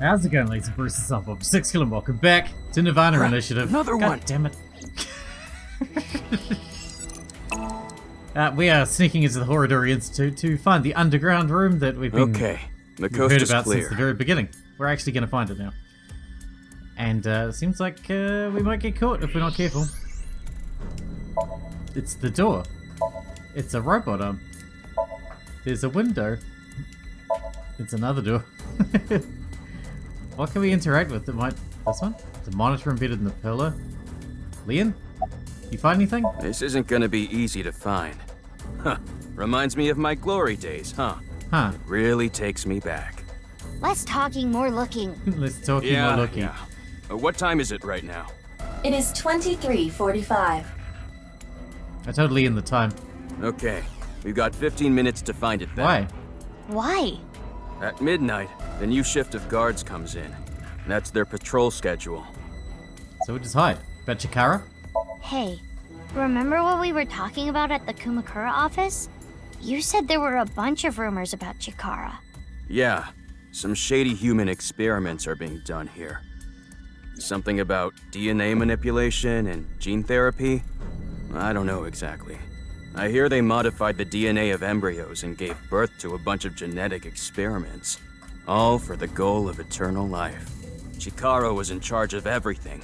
How's it going, ladies and Bruce? I'm Sixkilla, and welcome back to Nirvana Initiative. Another God one. Damn it. We are sneaking into the Horadori Institute to find the underground room that we've been Okay, the we've coast heard is about clear. since the very beginning. We're actually going to find it now. And it seems like we might get caught if we're not careful. It's the door. It's a robot arm. There's a window. It's another door. What can we interact with that might... This one? The monitor embedded in the pillar. Leon? You find anything? This isn't gonna be easy to find. Huh. Reminds me of my glory days, huh? Huh. Really takes me back. Less talking, more looking. Let's talk more looking. Yeah. What time is it right now? It is 23:45. I told Leon the time. Okay, we've got 15 minutes to find it then. Why? Why? At midnight, the new shift of guards comes in. That's their patrol schedule. So we'll just hide. About Chikara? Hey, remember what we were talking about at the Kumakura office? You said there were a bunch of rumors about Chikara. Yeah, some shady human experiments are being done here. Something about DNA manipulation and gene therapy? I don't know exactly. I hear they modified the DNA of embryos and gave birth to a bunch of genetic experiments. All for the goal of eternal life. Chikara was in charge of everything.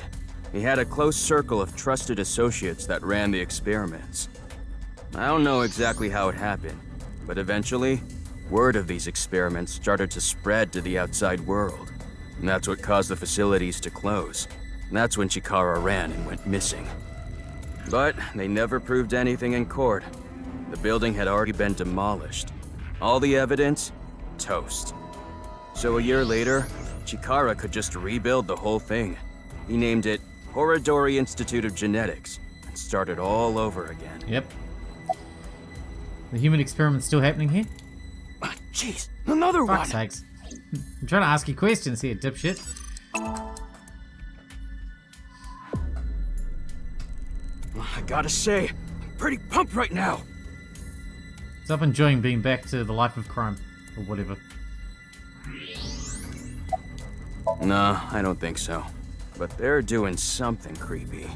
He had a close circle of trusted associates that ran the experiments. I don't know exactly how it happened, but eventually, word of these experiments started to spread to the outside world. And that's what caused the facilities to close. That's when Chikara ran and went missing. But they never proved anything in court. The building had already been demolished. All the evidence, toast. So a year later, Chikara could just rebuild the whole thing. He named it Horadori Institute of Genetics and started all over again. Yep. The human experiment's still happening here? Jeez, another one! Fuck's sakes. I'm trying to ask you questions here, dipshit. I gotta say, I'm pretty pumped right now. Stop enjoying being back to the life of crime. Or whatever. Nah, I don't think so. But they're doing something creepy.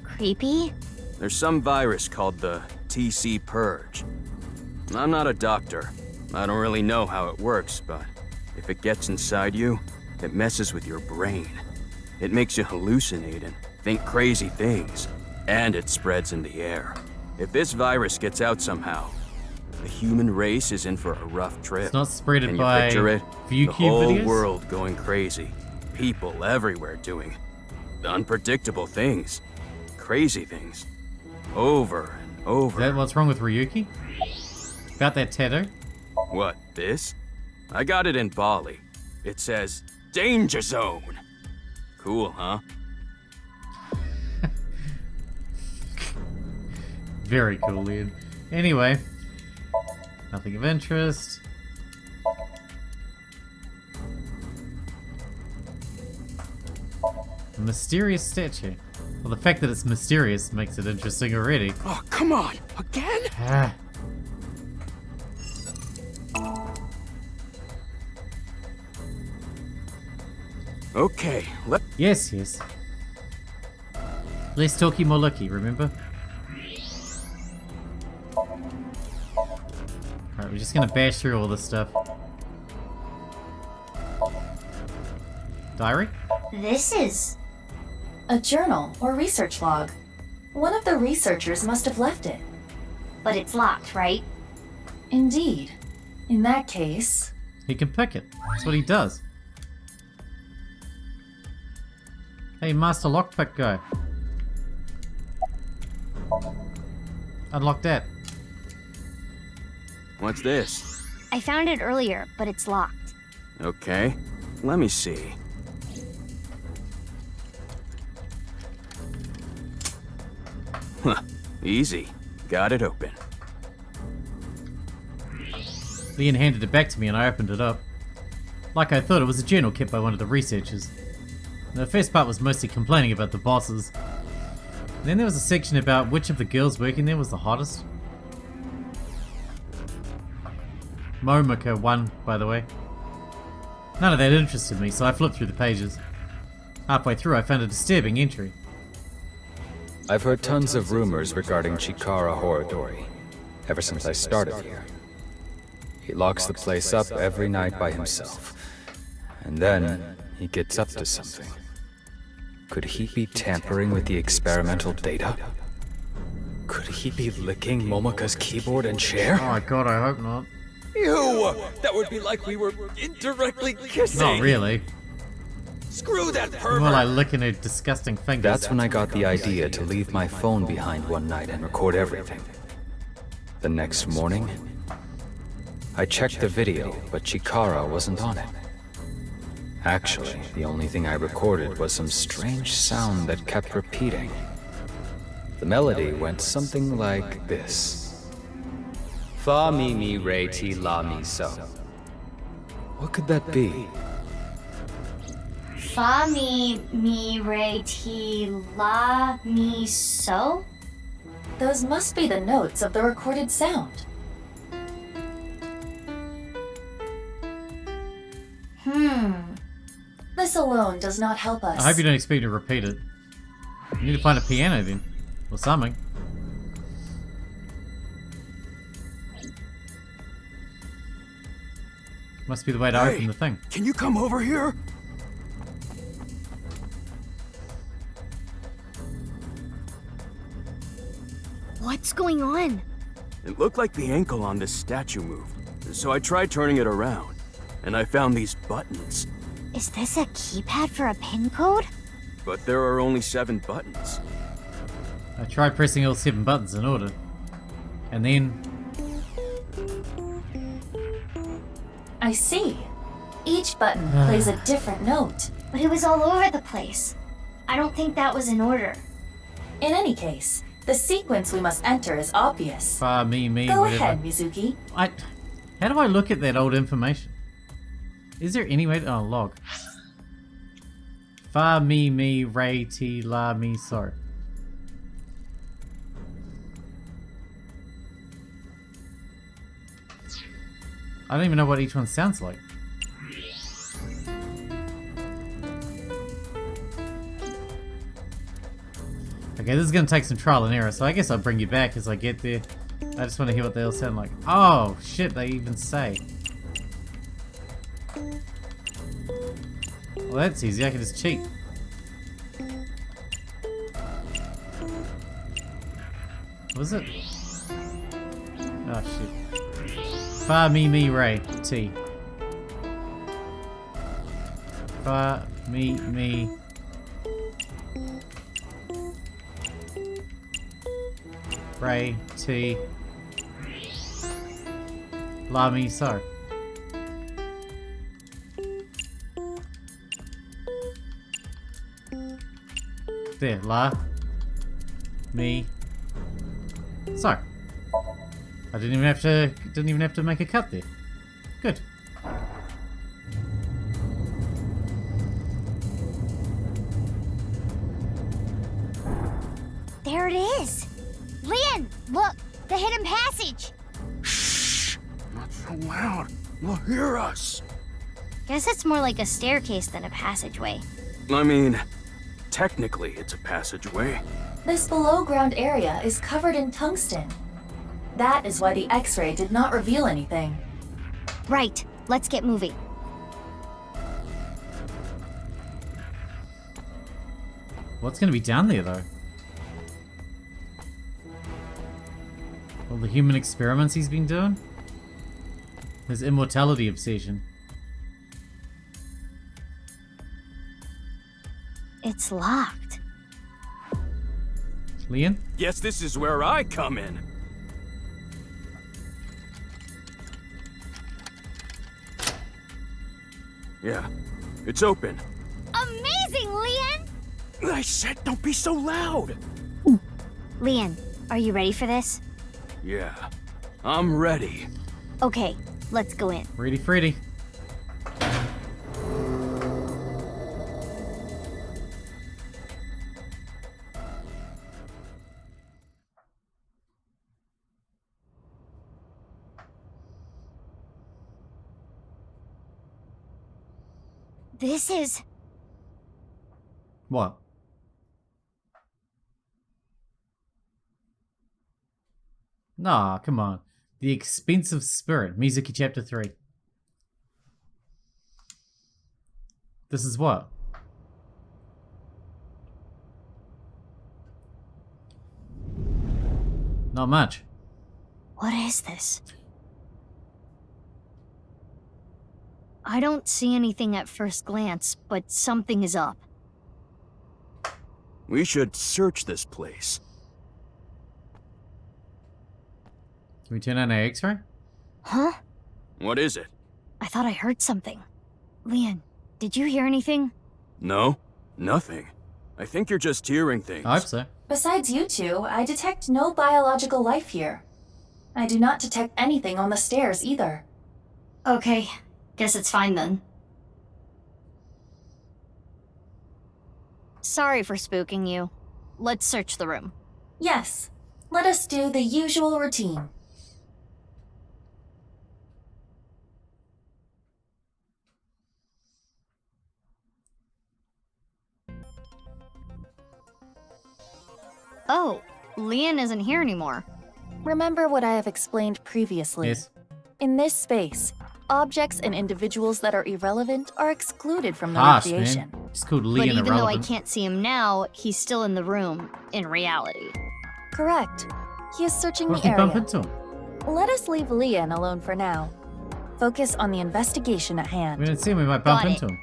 Creepy? There's some virus called the TC Purge. I'm not a doctor. I don't really know how it works, but if it gets inside you, it messes with your brain. It makes you hallucinate and think crazy things. And it spreads in the air. If this virus gets out somehow, the human race is in for a rough trip. It's not spreaded Can by you picture it? YouTube The whole videos? world going crazy. People everywhere doing unpredictable things. Crazy things. Over and over. Is that what's wrong with Ryuki? About that tattoo? What, this? I got it in Bali. It says, Danger Zone. Cool, huh? Very cool, Leon. Anyway. Nothing of interest. A mysterious statue. Well, the fact that it's mysterious makes it interesting already. Oh, come on. Again? Ah. Okay, Yes, yes. Less talky, more lucky, remember? Alright, we're just gonna bash through all this stuff. Diary? This is... A journal or research log. One of the researchers must have left it. But it's locked, right? Indeed. In that case, He can pick it. That's what he does. Hey, Master Lockpick guy. Unlock that. What's this? I found it earlier, but it's locked. Okay, let me see. Huh, easy. Got it open. Leon handed it back to me and I opened it up. Like I thought, it was a journal kept by one of the researchers. The first part was mostly complaining about the bosses. And then there was a section about which of the girls working there was the hottest. Momoko won, by the way. None of that interested me, so I flipped through the pages. Halfway through, I found a disturbing entry. I've heard tons of rumors regarding Chikara Horadori, ever since I started here. He locks the place up every night by himself, and then he gets up to something. Could he be tampering with the experimental data? Could he be licking Momoka's keyboard and chair? Oh my god, I hope not. Ew! That would be like we were indirectly kissing! Not really. Screw that pervert! More like licking her disgusting fingers. That's when I got the idea to leave my phone behind one night and record everything. The next morning, I checked the video, but Chikara wasn't on it. Actually, the only thing I recorded was some strange sound that kept repeating. The melody went something like this. Fa mi mi re ti la mi so. What could that be? Fa mi re ti la mi so? Those must be the notes of the recorded sound. This alone does not help us. I hope you don't expect me to repeat it. You need to find a piano then. Or something. Must be the way to open the thing. Can you come over here? What's going on? It looked like the ankle on this statue moved, so I tried turning it around, and I found these buttons. Is this a keypad for a pin code? But there are only 7 buttons. I tried pressing all 7 buttons in order. And then... I see. Each button plays a different note. But it was all over the place. I don't think that was in order. In any case, the sequence we must enter is obvious. Fa, me, Go whatever. ahead, Mizuki. How do I look at that old information? Is there any way to... Oh, log. Fa, me, re, ti, la, mi, so. I don't even know what each one sounds like. Okay, this is gonna take some trial and error, so I guess I'll bring you back as I get there. I just want to hear what they all sound like. Oh, shit, they even say. Well, that's easy, I can just cheat. What was it? Oh, shit. Fa, me, re, ti. Fa, me. Re, ti. La, mi, so. There, la, mi, so. I didn't even have to make a cut there. Good. There it is! Lian, look! The hidden passage! Shh! Not so loud. They'll hear us. Guess it's more like a staircase than a passageway. I mean, technically it's a passageway. This below-ground area is covered in tungsten. That is why the X-ray did not reveal anything. Right, let's get moving. What's gonna be down there, though? All the human experiments he's been doing? His immortality obsession. It's locked. Lian? Guess this is where I come in. Yeah, it's open. Amazing, Lian! I said don't be so loud. Lian, are you ready for this? Yeah, I'm ready. Okay, let's go in. Ready, Freddy. This is... What? Nah, come on. The Expensive Spirit, Mizuki Chapter 3. This is what? Not much. What is this? I don't see anything at first glance, but something is up. We should search this place. Can we turn on our X-ray? Huh? What is it? I thought I heard something. Leon, did you hear anything? No, nothing. I think you're just hearing things. I hope so. Besides you two, I detect no biological life here. I do not detect anything on the stairs either. Okay, guess it's fine then. Sorry for spooking you. Let's search the room. Yes, let us do the usual routine. Oh, Leon isn't here anymore. Remember what I have explained previously. Yes. In this space, objects and individuals that are irrelevant are excluded from the Harsh, recreation. man. It's called But Leon even though I Irrelevant. can't see him now, he's still in the room, in reality. Correct. He is searching What if the we bump area. into him? Let us leave Leon alone for now. Focus on the investigation at We hand. don't see him, we might bump Got it. into him.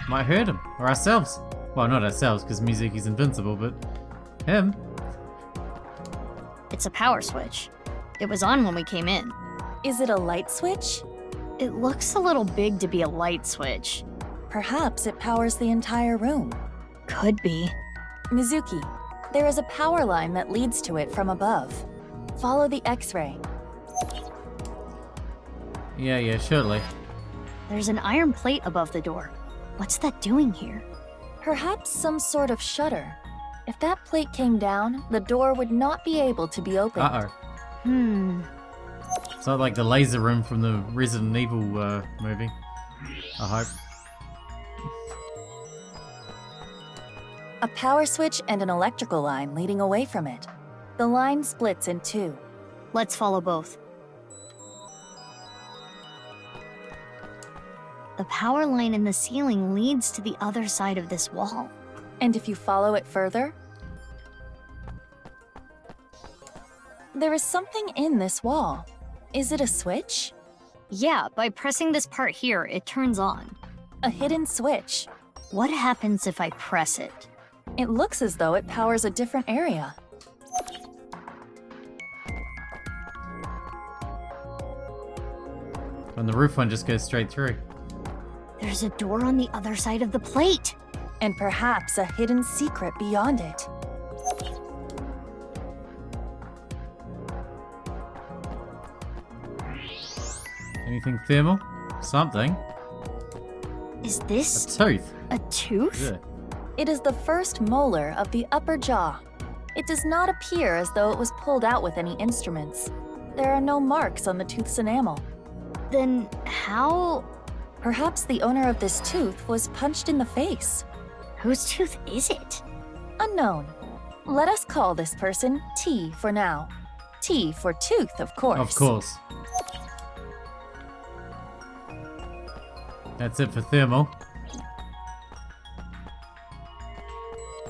Might hurt him. Or ourselves. Well, not ourselves, because Mizuki's invincible, but him. It's a power switch. It was on when we came in. Is it a light switch? It looks a little big to be a light switch. Perhaps it powers the entire room. Could be. Mizuki, there is a power line that leads to it from above. Follow the X-ray. Yeah, surely. There's an iron plate above the door. What's that doing here? Perhaps some sort of shutter. If that plate came down, the door would not be able to be opened. Uh-oh. It's not like the laser room from the Resident Evil movie. I hope. A power switch and an electrical line leading away from it. The line splits in two. Let's follow both. The power line in the ceiling leads to the other side of this wall. And if you follow it further, there is something in this wall. Is it a switch? Yeah, by pressing this part here, it turns on. A hidden switch. What happens if I press it? It looks as though it powers a different area. And the roof one just goes straight through. There's a door on the other side of the plate. And perhaps a hidden secret beyond it. Anything thermal? Something. Is A this tooth. a tooth? Yeah. It is the first molar of the upper jaw. It does not appear as though it was pulled out with any instruments. There are no marks on the tooth's enamel. Then how... Perhaps the owner of this tooth was punched in the face. Whose tooth is it? Unknown. Let us call this person T for now. T for tooth, of course. Of course. That's it for thermal.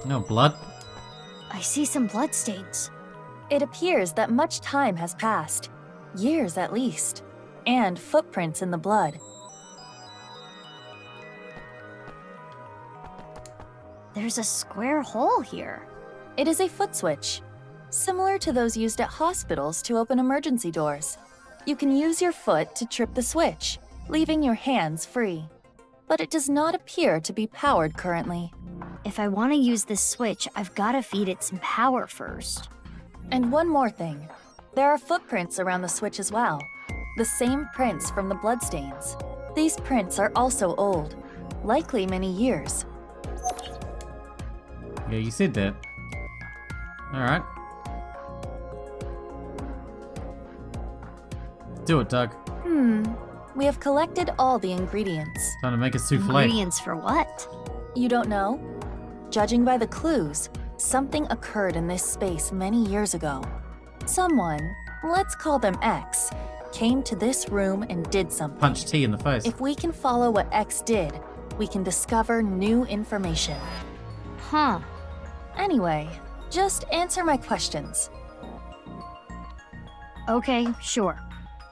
No blood. I see some bloodstains. It appears that much time has passed. Years at least. And footprints in the blood. There's a square hole here. It is a foot switch, similar to those used at hospitals to open emergency doors. You can use your foot to trip the switch, leaving your hands free. But it does not appear to be powered currently. If I want to use this switch, I've got to feed it some power first. And one more thing. There are footprints around the switch as well. The same prints from the bloodstains. These prints are also old, likely many years. Yeah, you said that. Alright. Do it, Doug. We have collected all the ingredients. Trying to make a souffle. Ingredients for what? You don't know? Judging by the clues, something occurred in this space many years ago. Someone, let's call them X, came to this room and did something. Punch T in the face. If we can follow what X did, we can discover new information. Huh. Anyway, just answer my questions. Okay, sure.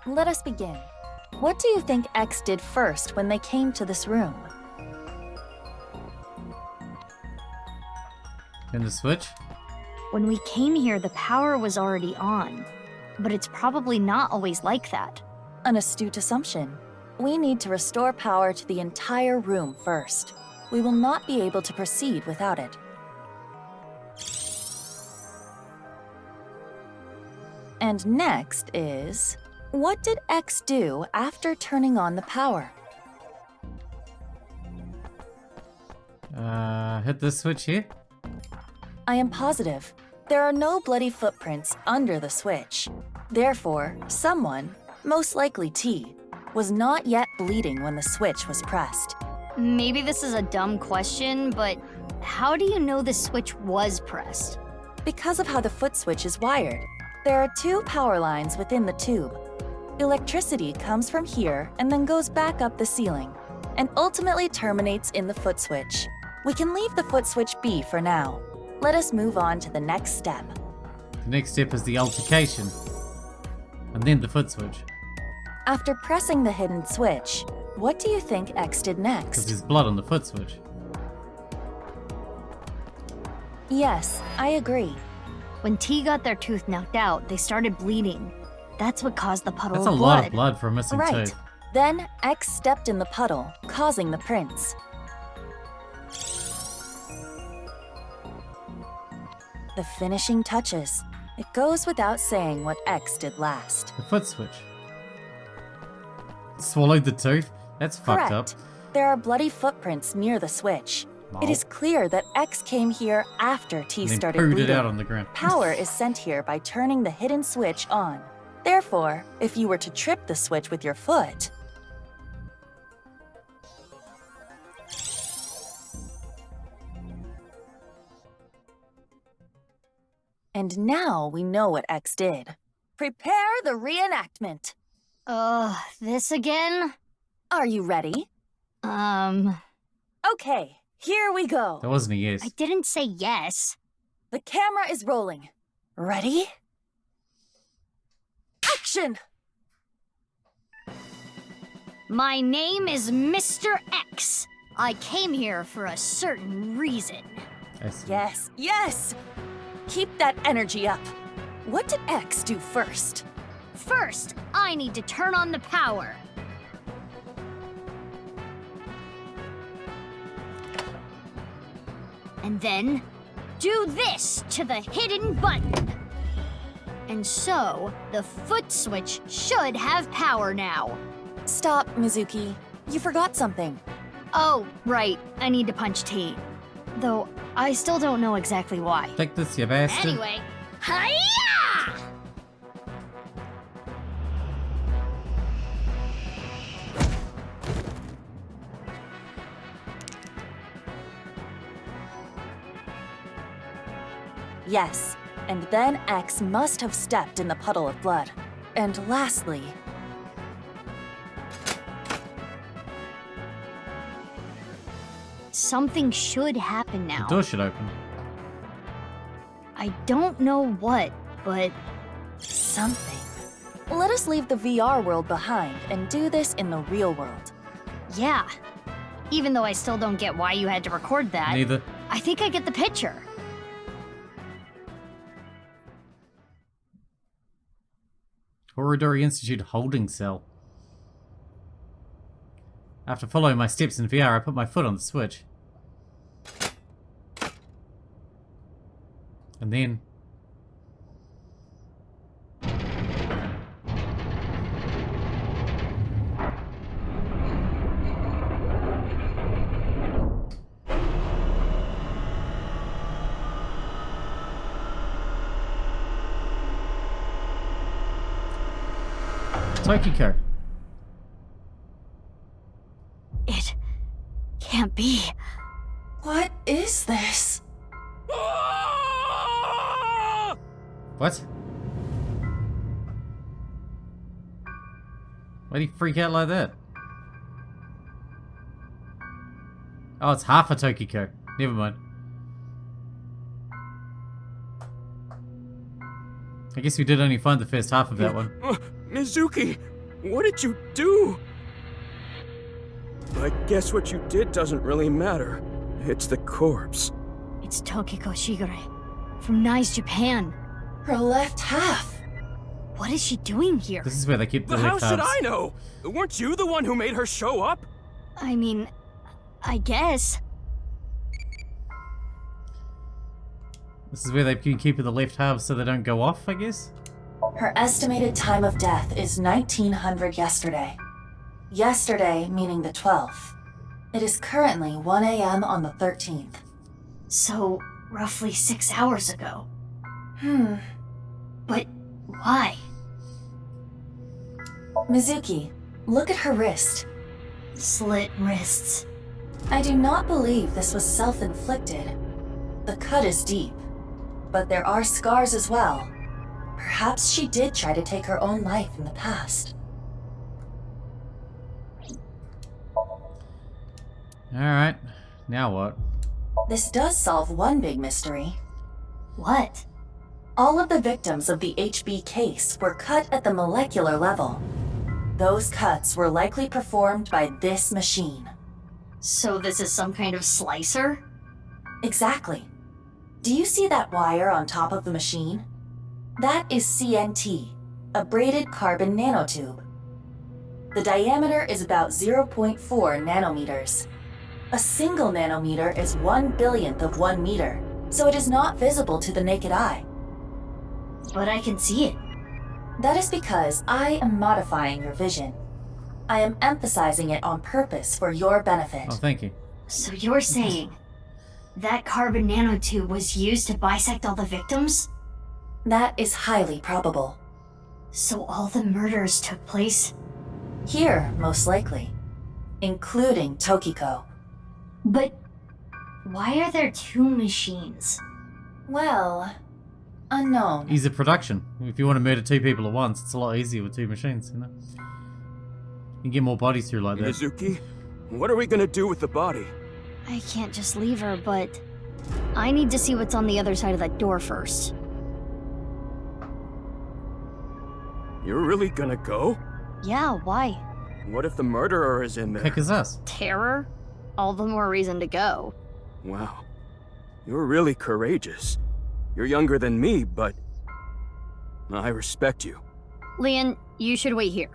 Let us begin. What do you think X did first when they came to this room? In the switch? When we came here, the power was already on. But it's probably not always like that. An astute assumption. We need to restore power to the entire room first. We will not be able to proceed without it. And next is, what did X do after turning on the power? Hit this switch here? I am positive. There are no bloody footprints under the switch. Therefore, someone, most likely T, was not yet bleeding when the switch was pressed. Maybe this is a dumb question, but how do you know the switch was pressed? Because of how the foot switch is wired, there are two power lines within the tube. Electricity comes from here and then goes back up the ceiling, and ultimately terminates in the foot switch. We can leave the foot switch be for now. Let us move on to the next step. The next step is the altercation. And then the foot switch. After pressing the hidden switch, what do you think X did Because next? there's blood on the foot switch. Yes, I agree. When T got their tooth knocked out, they started bleeding. That's what caused the puddle That's a of lot blood. of blood for a missing Right. tooth. Then X stepped in the puddle, causing the prints. The finishing touches. It goes without saying what X did last. The foot switch. Swallowed the tooth? That's fucked up. Correct. There are bloody footprints near the switch. It Oh. is clear that X came here after T And then started pooed bleeding. it out on the ground. Power is sent here by turning the hidden switch on. Therefore, if you were to trip the switch with your foot, and now we know what X did. Prepare the reenactment. This again? Are you ready? Okay, here we go. That wasn't a yes. I didn't say yes. The camera is rolling. Ready? Action! My name is Mr. X. I came here for a certain reason. I see. Yes, yes! Keep that energy up. What did X do first? First, I need to turn on the power. And then, do this to the hidden button. And so, the foot switch should have power now. Stop, Mizuki. You forgot something. Oh, right, I need to punch T. Though, I still don't know exactly why. Take this, you bastard. Anyway, hiya! Yes, and then X must have stepped in the puddle of blood. And lastly, Something should happen now. The door should open. I don't know what, but something. Let us leave the VR world behind and do this in the real world. yeah. Even though I still don't get why you had to record that, Neither. I think I get the picture. Horadori Institute holding cell. After following my steps in VR, I put my foot on the switch. And then... Tokiko. be? What is this? What? Why'd he freak out like that? Oh, it's half a Tokiko. Never mind. I guess we did only find the first half of that one. Mizuki, what did you do? I guess what you did doesn't really matter. It's the corpse. It's Tokiko Shigure from Nice, Japan. Her left half. What is she doing here? This is where they keep the But left how should halves. I know? Weren't you the one who made her show up? I mean, I guess. This is where they can keep the left halves so they don't go off, I guess? Her estimated time of death is 1900 yesterday. Yesterday meaning the 12th. It is currently 1 a.m. on the 13th. So, roughly 6 hours ago. But why? Mizuki, look at her wrist. Slit wrists. I do not believe this was self-inflicted. The cut is deep, but there are scars as well. Perhaps she did try to take her own life in the past. Alright, now what? This does solve one big mystery. What? All of the victims of the HB case were cut at the molecular level. Those cuts were likely performed by this machine. So this is some kind of slicer? Exactly. Do you see that wire on top of the machine? That is CNT, a braided carbon nanotube. The diameter is about 0.4 nanometers. A single nanometer is 1/1000th of 1 meter, so it is not visible to the naked eye. But I can see it. That is because I am modifying your vision. I am emphasizing it on purpose for your benefit. Oh, thank you. So you're saying that carbon nanotube was used to bisect all the victims? That is highly probable. So all the murders took place? Here, most likely. Including Tokiko. But why are there two machines? Well, unknown. Ease of production. If you want to murder two people at once, it's a lot easier with two machines, you know? You can get more bodies through like that. Mizuki, what are we gonna do with the body? I can't just leave her, but I need to see what's on the other side of that door first. You're really gonna go? Yeah, why? What if the murderer is in there? Heck is us. Terror? All the more reason to go. Wow. You're really courageous. You're younger than me, but I respect you. Leon, you should wait here.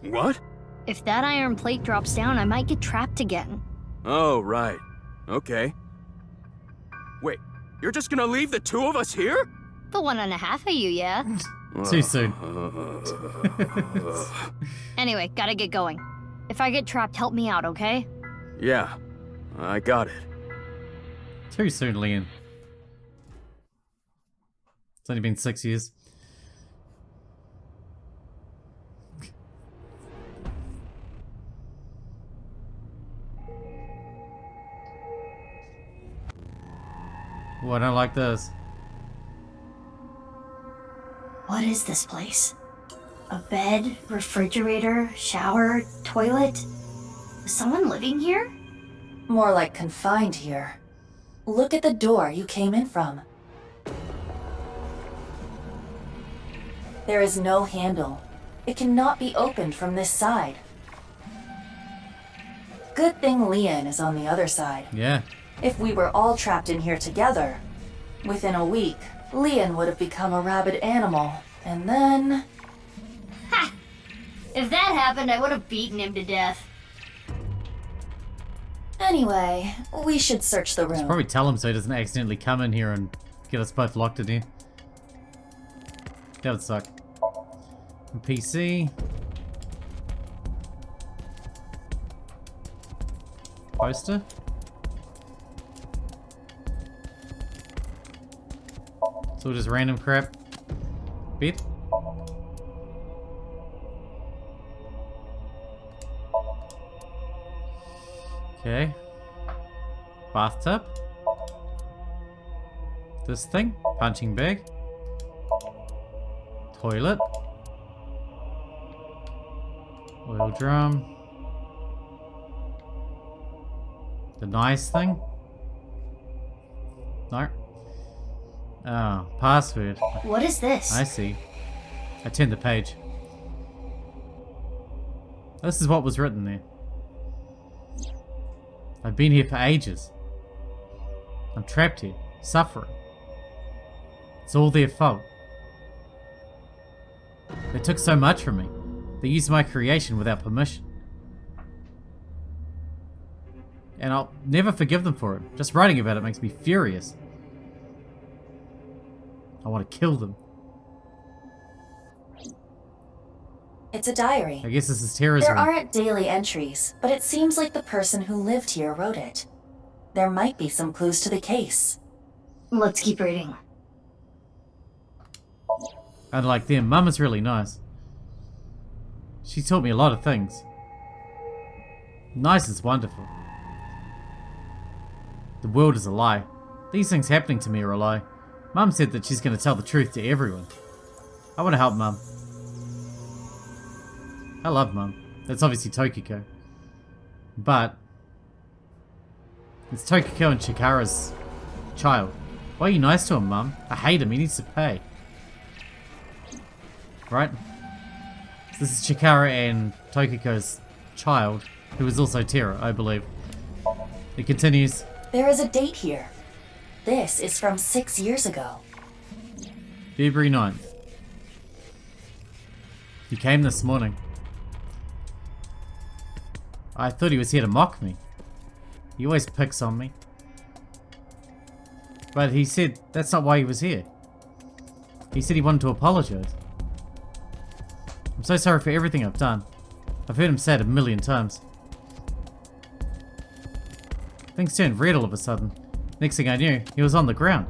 What? If that iron plate drops down, I might get trapped again. Oh, right. Okay. Wait, you're just gonna leave the two of us here? The 1.5 of you, yeah? Too soon. Anyway, gotta get going. If I get trapped, help me out, okay? Yeah, I got it. Too soon, Leon. It's only been 6 years. Oh, I don't like this. What is this place? A bed, refrigerator, shower, toilet? Is someone living here? More like confined here. Look at the door you came in from. There is no handle. It cannot be opened from this side. Good thing Leon is on the other side. Yeah. If we were all trapped in here together, within a week, Leon would have become a rabid animal, and then... Ha! If that happened, I would have beaten him to death. Anyway, we should search the room. Probably tell him so he doesn't accidentally come in here and get us both locked in here. That would suck. PC. Poster. So just random crap. Bit. Okay. Bathtub. This thing. Punching bag. Toilet. Oil drum. The nice thing. No. Oh, password. What is this? I see. I turned the page. This is what was written there. I've been here for ages. I'm trapped here, suffering. It's all their fault. They took so much from me. They used my creation without permission. And I'll never forgive them for it. Just writing about it makes me furious. I want to kill them. It's a diary. I guess this is Tara's There room. aren't daily entries, but it seems like the person who lived here wrote it. There might be some clues to the case. Let's keep reading. Unlike them, Mum is really nice. She taught me a lot of things. Nice is wonderful. The world is a lie. These things happening to me are a lie. Mum said that she's going to tell the truth to everyone. I want to help Mum. I love Mum. That's obviously Tokiko. But it's Tokiko and Chikara's child. Why are you nice to him, Mum? I hate him. He needs to pay. Right? So this is Chikara and Tokiko's child, who is also Tara, I believe. It continues. There is a date here. This is from 6 years ago. February 9th. He came this morning. I thought he was here to mock me. He always picks on me. But he said that's not why he was here. He said he wanted to apologize. I'm so sorry for everything I've done. I've heard him say it a million times. Things turned red all of a sudden. Next thing I knew, he was on the ground.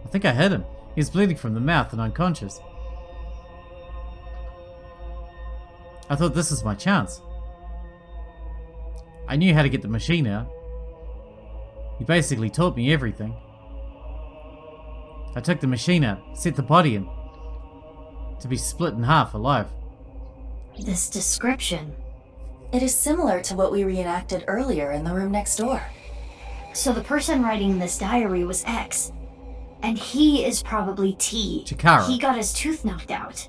I think I hit him. He was bleeding from the mouth and unconscious. I thought this was my chance. I knew how to get the machine out. He basically taught me everything. I took the machine out, set the body in, to be split in half alive. This description. It is similar to what we reenacted earlier in the room next door. So the person writing this diary was X. And he is probably T. Chikara. He got his tooth knocked out.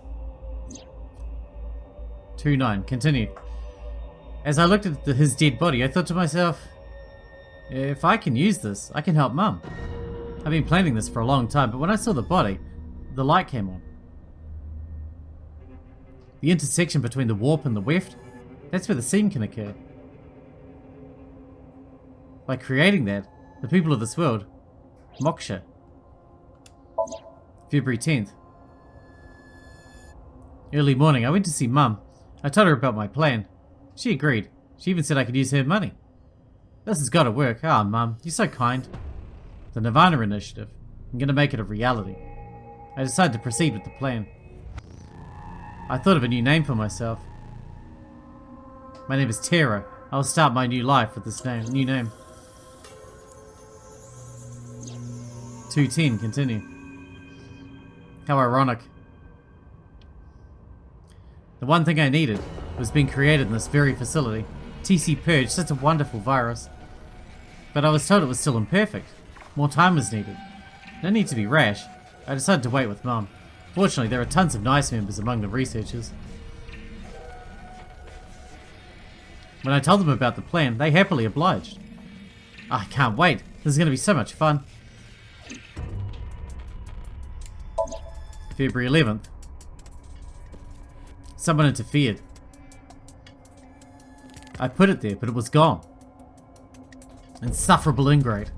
2-9. Continue. As I looked at his dead body, I thought to myself, if I can use this, I can help Mum. I've been planning this for a long time, but when I saw the body, the light came on. The intersection between the warp and the weft, that's where the seam can occur. By creating that, the people of this world, Moksha. February 10th. Early morning, I went to see Mum. I told her about my plan. She agreed. She even said I could use her money. This has got to work. Ah, Mum, you're so kind. The Nirvana Initiative. I'm going to make it a reality. I decided to proceed with the plan. I thought of a new name for myself. My name is Tara. I will start my new life with this new name. 2-10, continue. How ironic. The one thing I needed was being created in this very facility. TC Purge, such a wonderful virus. But I was told it was still imperfect. More time was needed. No need to be rash. I decided to wait with Mum. Fortunately, there are tons of nice members among the researchers. When I told them about the plan, they happily obliged. I can't wait. This is going to be so much fun. February 11th. Someone interfered. I put it there, but it was gone. Insufferable ingrate.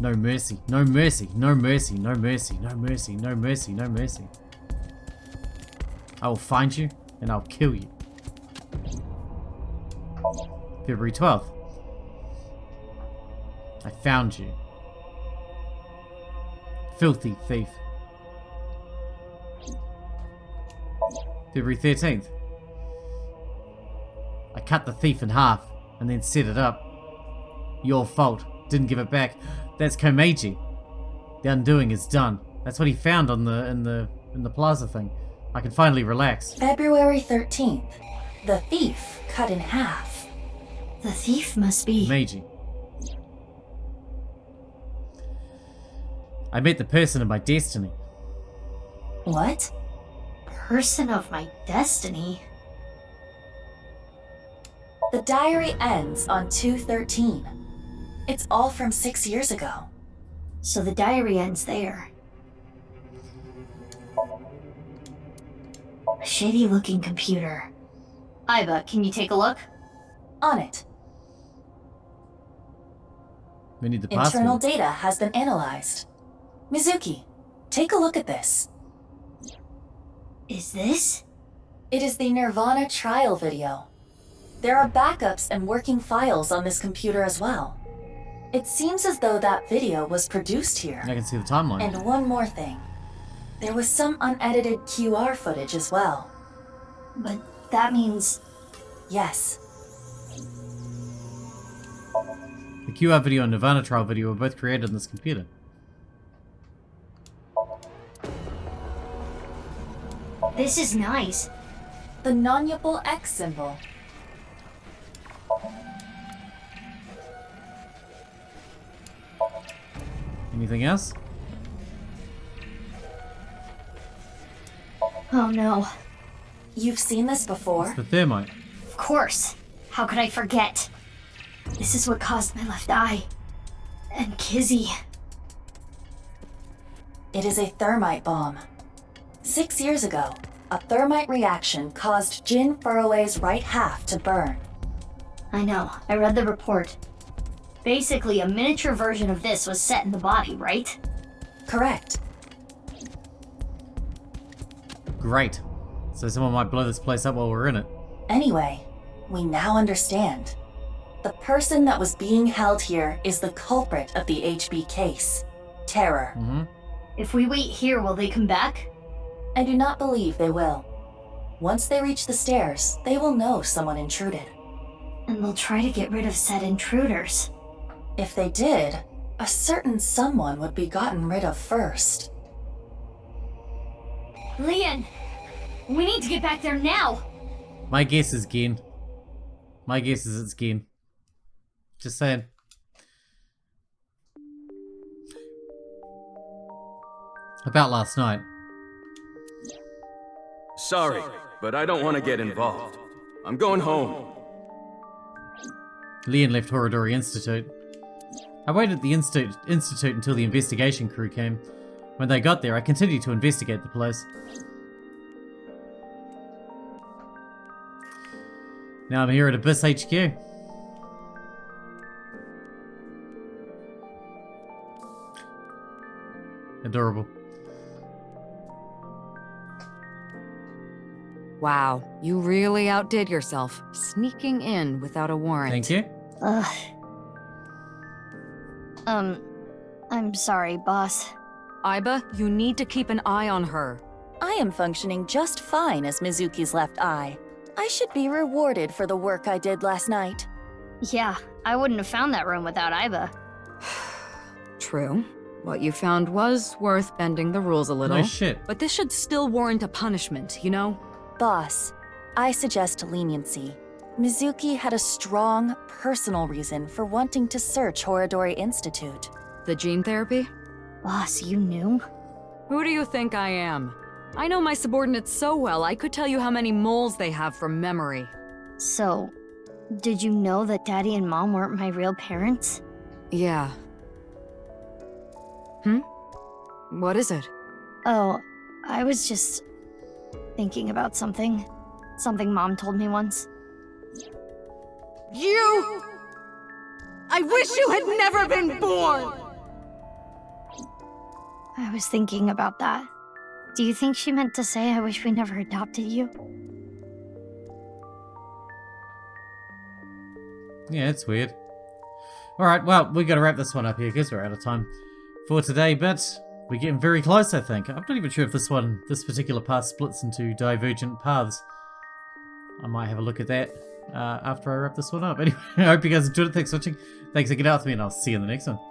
No mercy, no mercy, no mercy, no mercy, no mercy, no mercy, no mercy. I will find you and I'll kill you. February 12th. I found you. Filthy thief. February 13th. I I cut the thief in half and then set it up. Your fault. Didn't give it back. That's Komeiji. The undoing is done. That's what he found on in the plaza thing. I can finally relax. February 13th. The thief cut in half. The thief must be... Meiji. I met the person of my destiny. What? Person of my destiny? The diary ends on 2/13. It's all from 6 years ago. So the diary ends there. A shady-looking computer. Aiba, can you take a look? On it. We need the Internal password. data has been analyzed. Mizuki, take a look at this. Is this? It is the Nirvana trial video. There are backups and working files on this computer as well. It seems as though that video was produced here. I can see the timeline. And one more thing. There was some unedited QR footage as well. But that means... Yes. The QR video and Nirvana trial video were both created on this computer. This is nice. The non-upable X symbol. Anything else? Oh no. You've seen this before? It's the thermite. Of course. How could I forget? This is what caused my left eye. And Kizzy. It is a thermite bomb. 6 years ago, a thermite reaction caused Jin Furroway's right half to burn. I know. I read the report. Basically, a miniature version of this was set in the body, right? Correct. Great. So someone might blow this place up while we're in it. Anyway, we now understand. The person that was being held here is the culprit of the HB case, Terror. Mm-hmm. If we wait here, will they come back? I do not believe they will. Once they reach the stairs, they will know someone intruded. And they'll try to get rid of said intruders. If they did, a certain someone would be gotten rid of first. Leon! We need to get back there now! My guess is Gen. My guess is it's Gen. Just saying. About last night. Sorry, but I don't want to get involved. I'm going home. Leon left Horadori Institute. I waited at the institute until the investigation crew came. When they got there, I continued to investigate the place. Now I'm here at Abyss HQ. Adorable. Wow, you really outdid yourself, sneaking in without a warrant. Thank you. I'm sorry, boss. Aiba, you need to keep an eye on her. I am functioning just fine as Mizuki's left eye. I should be rewarded for the work I did last night. Yeah, I wouldn't have found that room without Aiba. True. What you found was worth bending the rules a little. No shit. But this should still warrant a punishment, you know? Boss, I suggest leniency. Mizuki had a strong, personal reason for wanting to search Horadori Institute. The gene therapy? Boss, you knew? Who do you think I am? I know my subordinates so well, I could tell you how many moles they have from memory. So, did you know that Daddy and Mom weren't my real parents? Yeah. What is it? Oh, I was just thinking about something. Something Mom told me once. You! I wish you had never been born! I was thinking about that. Do you think she meant to say I wish we never adopted you? Yeah, it's weird. Alright, well, we gotta wrap this one up here because we're out of time for today, but we're getting very close, I think. I'm not even sure if this particular path splits into divergent paths. I might have a look at that. after I wrap this one up. Anyway, I hope you guys enjoyed it. Thanks for watching. Thanks for getting out with me, and I'll see you in the next one.